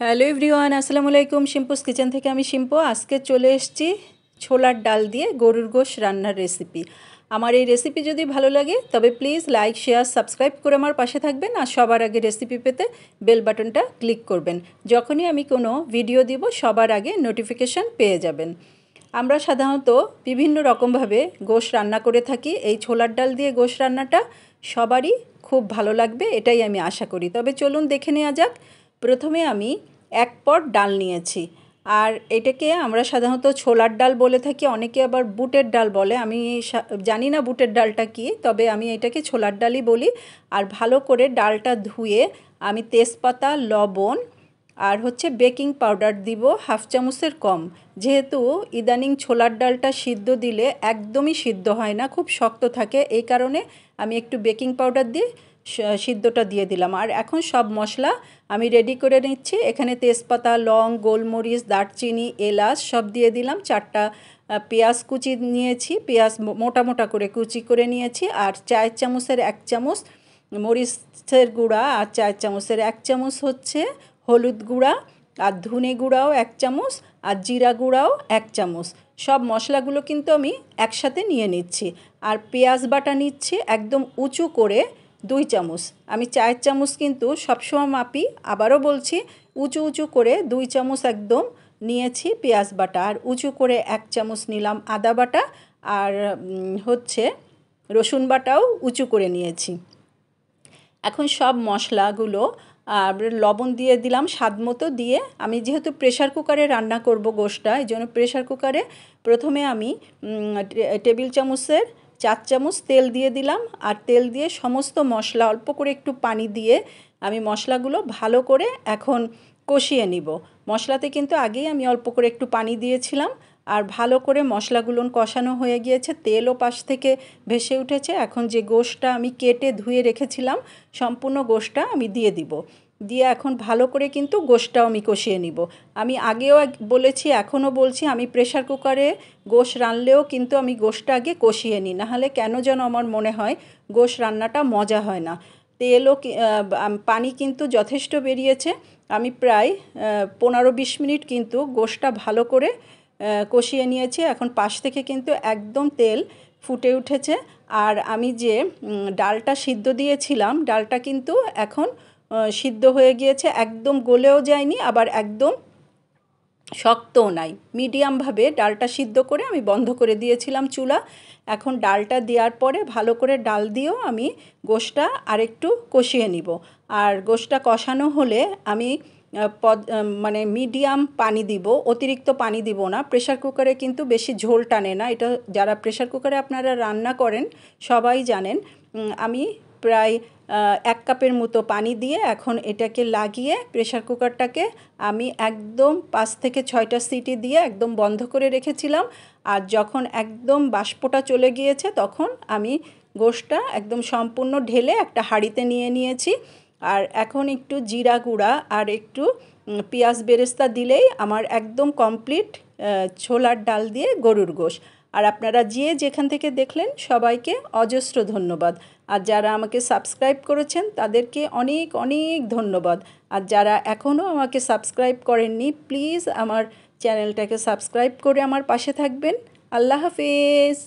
Hello everyone, আসসালামু আলাইকুম। শিম্পুস kitchen থেকে আমি শিম্পু। আজকে চলে এসেছি ছোলার ডাল দিয়ে গরুর গোশ রান্নার রেসিপি। আমার এই রেসিপি যদি ভালো লাগে তবে প্লিজ লাইক, শেয়ার, সাবস্ক্রাইব করে আমার পাশে থাকবেন। আর সবার আগে রেসিপি পেতে বেল বাটনটা ক্লিক করবেন। যখনই আমি কোনো ভিডিও দিব সবার আগে নোটিফিকেশান পেয়ে যাবেন। আমরা সাধারণত বিভিন্ন রকমভাবে গোশ রান্না করে থাকি। এই ছোলার ডাল দিয়ে গোশ রান্নাটা সবারই খুব ভালো লাগবে, এটাই আমি আশা করি। তবে চলুন দেখে নেওয়া যাক। প্রথমে আমি 1 পট ডাল নিয়েছি। আর এটাকে আমরা সাধারণত ছোলার ডাল বলে থাকি, অনেকে আবার বুটের ডাল বলে। আমি জানি না বুটের ডালটা কী, তবে আমি এটাকে ছোলার ডালই বলি। আর ভালো করে ডালটা ধুয়ে আমি তেজপাতা, লবণ আর বেকিং পাউডার দিব 1/2 চামচের কম। যেহেতু ইদানিং ছোলার ডালটা সিদ্ধ দিলে একদমই সিদ্ধ হয় না, খুব শক্ত থাকে, এই কারণে আমি একটু বেকিং পাউডার দিয়ে সিদ্ধটা দিয়ে দিলাম। আর এখন সব মশলা আমি রেডি করে নিচ্ছি। এখানে তেজপাতা, লং, গোলমরিচ, দারচিনি, এলাচ সব দিয়ে দিলাম। 4টা পেঁয়াজ কুচি নিয়েছি, পেঁয়াজ মোটা মোটা করে কুচি করে নিয়েছি। আর 4 চামচের 1 চামচ মরিচের গুঁড়া, আর 4 চামচের 1 চামচ হলুদ গুঁড়া, আর ধনে গুঁড়াও 1 চামচ, আর জিরা গুঁড়াও 1 চামচ। সব মশলাগুলো কিন্তু আমি একসাথে নিয়ে নিচ্ছি। আর পেঁয়াজ বাটা নিচ্ছি একদম উঁচু করে 2 চামচ। আমি 4 চামচ কিন্তু সবসময় মাপি, আবারও বলছি উঁচু উঁচু করে 2 চামচ একদম নিয়েছি পেঁয়াজ বাটা। আর উঁচু করে 1 চামচ নিলাম আদা বাটা। আর রসুন বাটাও উঁচু করে নিয়েছি। এখন সব মশলাগুলো লবণ দিয়ে দিলাম স্বাদ মতো। দিয়ে আমি যেহেতু প্রেশার কুকারে রান্না করব গোশটা, এই জন্য প্রেশার কুকারে প্রথমে আমি টেবিল চামচের 4 চামচ তেল দিয়ে দিলাম। আর তেল দিয়ে সমস্ত মশলা অল্প করে একটু পানি দিয়ে আমি মশলাগুলো ভালো করে এখন কষিয়ে নিব। মশলাতে কিন্তু আগেই আমি অল্প করে একটু পানি দিয়েছিলাম। আর ভালো করে মশলাগুলো কষানো হয়ে গিয়েছে, তেলও পাশ থেকে ভেসে উঠেছে। এখন যে গোশটা আমি কেটে ধুয়ে রেখেছিলাম সম্পূর্ণ গোশটা আমি দিয়ে দিব। দিয়ে এখন ভালো করে কিন্তু গোশটাও আমি কষিয়ে নিব। আমি আগেও বলেছি, এখনও বলছি, আমি প্রেশার কুকারে গোশ রানলেও কিন্তু আমি গোশটা আগে কষিয়ে নিই, নাহলে কেন যেন আমার মনে হয় গোশ রান্নাটা মজা হয় না। তেলও পানি কিন্তু যথেষ্ট বেরিয়েছে। আমি প্রায় 15-20 মিনিট কিন্তু গোশটা ভালো করে কষিয়ে নিয়েছি। এখন পাশ থেকে কিন্তু একদম তেল ফুটে উঠেছে। আর আমি যে ডালটা সিদ্ধ দিয়েছিলাম, ডালটা কিন্তু এখন সিদ্ধ হয়ে গিয়েছে, একদম গলেও যায়নি, আবার একদম শক্তও নাই। মিডিয়ামভাবে ডালটা সিদ্ধ করে আমি বন্ধ করে দিয়েছিলাম চুলা। এখন ডালটা দেওয়ার পরে ভালো করে ডাল দিয়েও আমি গোশটা আরেকটু কষিয়ে নিব। আর গোশটা কষানো হলে আমি মানে মিডিয়াম পানি দিব, অতিরিক্ত পানি দিব না। প্রেশার কুকারে কিন্তু বেশি ঝোল টানে না, এটা যারা প্রেশার কুকারে আপনারা রান্না করেন সবাই জানেন। আমি প্রায় 1 কাপের মতো পানি দিয়ে এখন এটাকে লাগিয়ে প্রেশার কুকারটাকে আমি একদম 5 থেকে 6টা সিটি দিয়ে একদম বন্ধ করে রেখেছিলাম। আর যখন একদম বাষ্পটা চলে গিয়েছে তখন আমি গোশটা একদম সম্পূর্ণ ঢেলে একটা হাঁড়িতে নিয়ে নিয়েছি। আর এখন একটু জিরা গুঁড়া আর একটু পেঁয়াজ বেরেস্তা দিলেই আমার একদম কমপ্লিট ছোলার ডাল দিয়ে গরুর গোশ। আর আপনারা যেখান থেকে দেখলেন সবাইকে অজস্র ধন্যবাদ। আর যারা আমাকে সাবস্ক্রাইব করেছেন তাদেরকে অনেক অনেক ধন্যবাদ। আর যারা এখনও আমাকে সাবস্ক্রাইব করেননি, প্লিজ আমার চ্যানেলটাকে সাবস্ক্রাইব করে আমার পাশে থাকবেন। আল্লাহ হাফেজ।